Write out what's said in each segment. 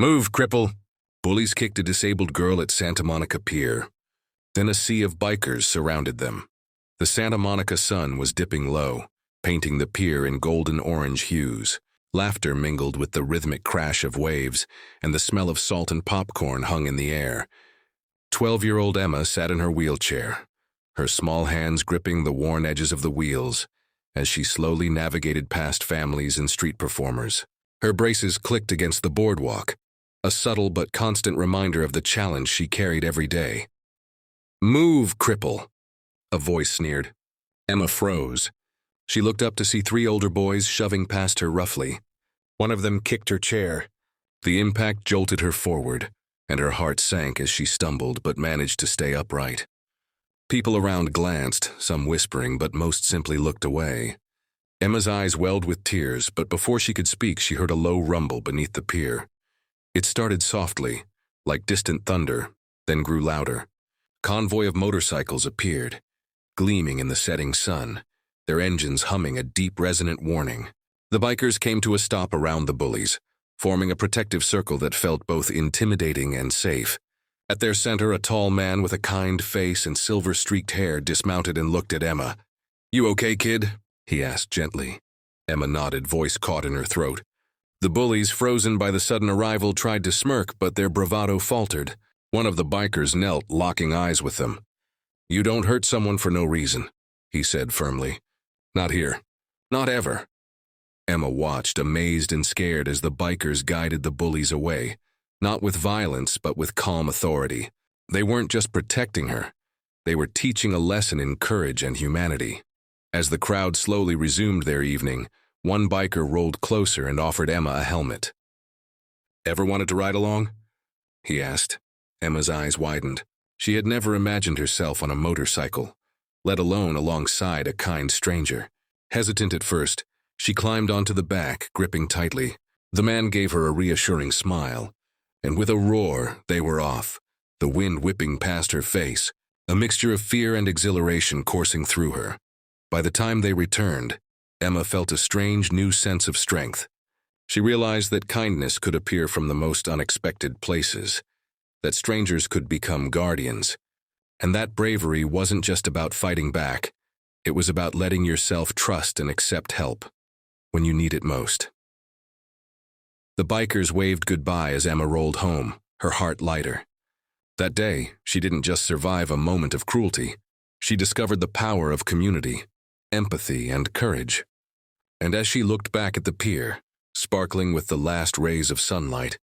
Move, Cripple! Bullies kicked a disabled girl at Santa Monica Pier. Then a sea of bikers surrounded them. The Santa Monica sun was dipping low, painting the pier in golden-orange hues. Laughter mingled with the rhythmic crash of waves, and the smell of salt and popcorn hung in the air. 12-year-old Emma sat in her wheelchair, her small hands gripping the worn edges of the wheels as she slowly navigated past families and street performers. Her braces clicked against the boardwalk, a subtle but constant reminder of the challenge she carried every day. "Move, Cripple!" a voice sneered. Emma froze. She looked up to see 3 older boys shoving past her roughly. One of them kicked her chair. The impact jolted her forward, and her heart sank as she stumbled but managed to stay upright. People around glanced, some whispering, but most simply looked away. Emma's eyes welled with tears, but before she could speak, she heard a low rumble beneath the pier. It started softly, like distant thunder, then grew louder. Convoy of motorcycles appeared, gleaming in the setting sun, their engines humming a deep, resonant warning. The bikers came to a stop around the bullies, forming a protective circle that felt both intimidating and safe. At their center, a tall man with a kind face and silver-streaked hair dismounted and looked at Emma. "You okay, kid?" he asked gently. Emma nodded, voice caught in her throat. The bullies, frozen by the sudden arrival, tried to smirk, but their bravado faltered. One of the bikers knelt, locking eyes with them. "You don't hurt someone for no reason," he said firmly. "Not here. Not ever." Emma watched, amazed and scared, as the bikers guided the bullies away, not with violence, but with calm authority. They weren't just protecting her. They were teaching a lesson in courage and humanity. As the crowd slowly resumed their evening, one biker rolled closer and offered Emma a helmet. "Ever wanted to ride along?" he asked. Emma's eyes widened. She had never imagined herself on a motorcycle, let alone alongside a kind stranger. Hesitant at first, she climbed onto the back, gripping tightly. The man gave her a reassuring smile, and with a roar, they were off, the wind whipping past her face, a mixture of fear and exhilaration coursing through her. By the time they returned, Emma felt a strange new sense of strength. She realized that kindness could appear from the most unexpected places, that strangers could become guardians, and that bravery wasn't just about fighting back. It was about letting yourself trust and accept help when you need it most. The bikers waved goodbye as Emma rolled home, her heart lighter. That day, she didn't just survive a moment of cruelty. She discovered the power of community, empathy, and courage. And as she looked back at the pier, sparkling with the last rays of sunlight,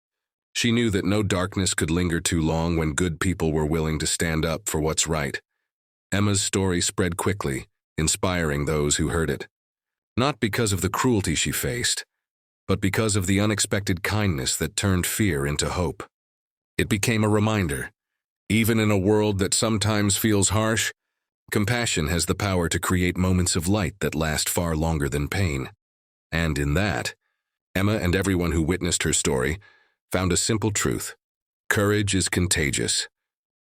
she knew that no darkness could linger too long when good people were willing to stand up for what's right. Emma's story spread quickly, inspiring those who heard it. Not because of the cruelty she faced, but because of the unexpected kindness that turned fear into hope. It became a reminder, even in a world that sometimes feels harsh, compassion has the power to create moments of light that last far longer than pain. And in that, Emma and everyone who witnessed her story found a simple truth. Courage is contagious,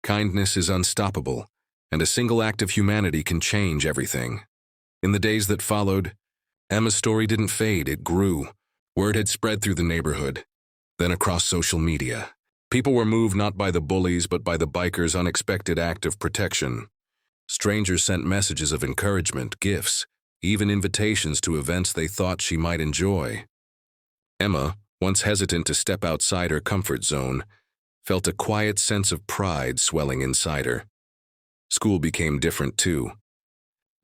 kindness is unstoppable, and a single act of humanity can change everything. In the days that followed, Emma's story didn't fade, it grew. Word had spread through the neighborhood, then across social media. People were moved not by the bullies, but by the bikers' unexpected act of protection. Strangers sent messages of encouragement, gifts, even invitations to events they thought she might enjoy. Emma, once hesitant to step outside her comfort zone, felt a quiet sense of pride swelling inside her. School became different too.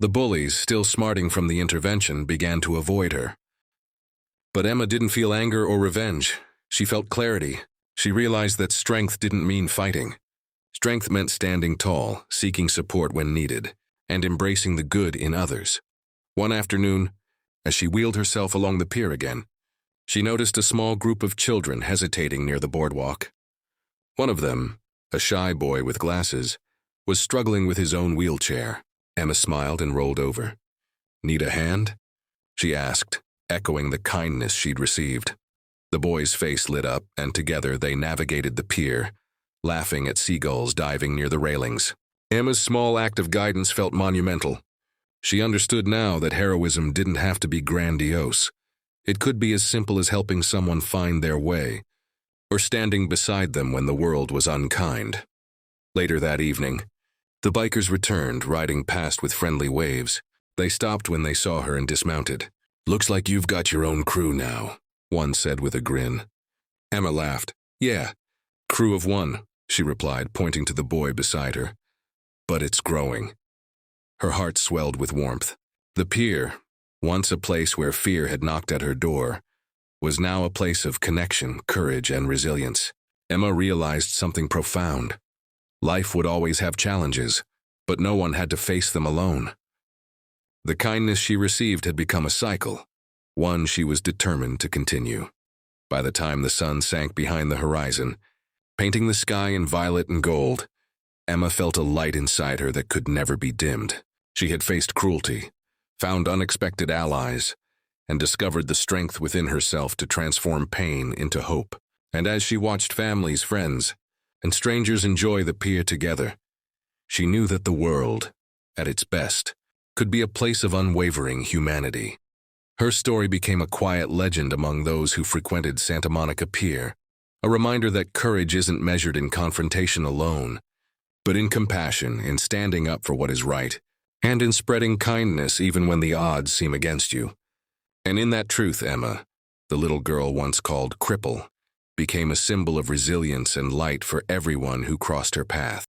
The bullies, still smarting from the intervention, began to avoid her. But Emma didn't feel anger or revenge. She felt clarity. She realized that strength didn't mean fighting. Strength meant standing tall, seeking support when needed, and embracing the good in others. One afternoon, as she wheeled herself along the pier again, she noticed a small group of children hesitating near the boardwalk. One of them, a shy boy with glasses, was struggling with his own wheelchair. Emma smiled and rolled over. "Need a hand?" she asked, echoing the kindness she'd received. The boy's face lit up, and together they navigated the pier, laughing at seagulls diving near the railings. Emma's small act of guidance felt monumental. She understood now that heroism didn't have to be grandiose. It could be as simple as helping someone find their way. or standing beside them when the world was unkind. Later that evening, the bikers returned, riding past with friendly waves. They stopped when they saw her and dismounted. "Looks like you've got your own crew now," one said with a grin. Emma laughed. "Yeah, crew of one," she replied, pointing to the boy beside her. "But it's growing." Her heart swelled with warmth. The pier, once a place where fear had knocked at her door, was now a place of connection, courage, and resilience. Emma realized something profound. Life would always have challenges, but no one had to face them alone. The kindness she received had become a cycle, one she was determined to continue. By the time the sun sank behind the horizon, painting the sky in violet and gold, Emma felt a light inside her that could never be dimmed. She had faced cruelty, found unexpected allies, and discovered the strength within herself to transform pain into hope. And as she watched families, friends, and strangers enjoy the pier together, she knew that the world, at its best, could be a place of unwavering humanity. Her story became a quiet legend among those who frequented Santa Monica Pier, a reminder that courage isn't measured in confrontation alone, but in compassion, in standing up for what is right, and in spreading kindness even when the odds seem against you. And in that truth, Emma, the little girl once called Cripple, became a symbol of resilience and light for everyone who crossed her path.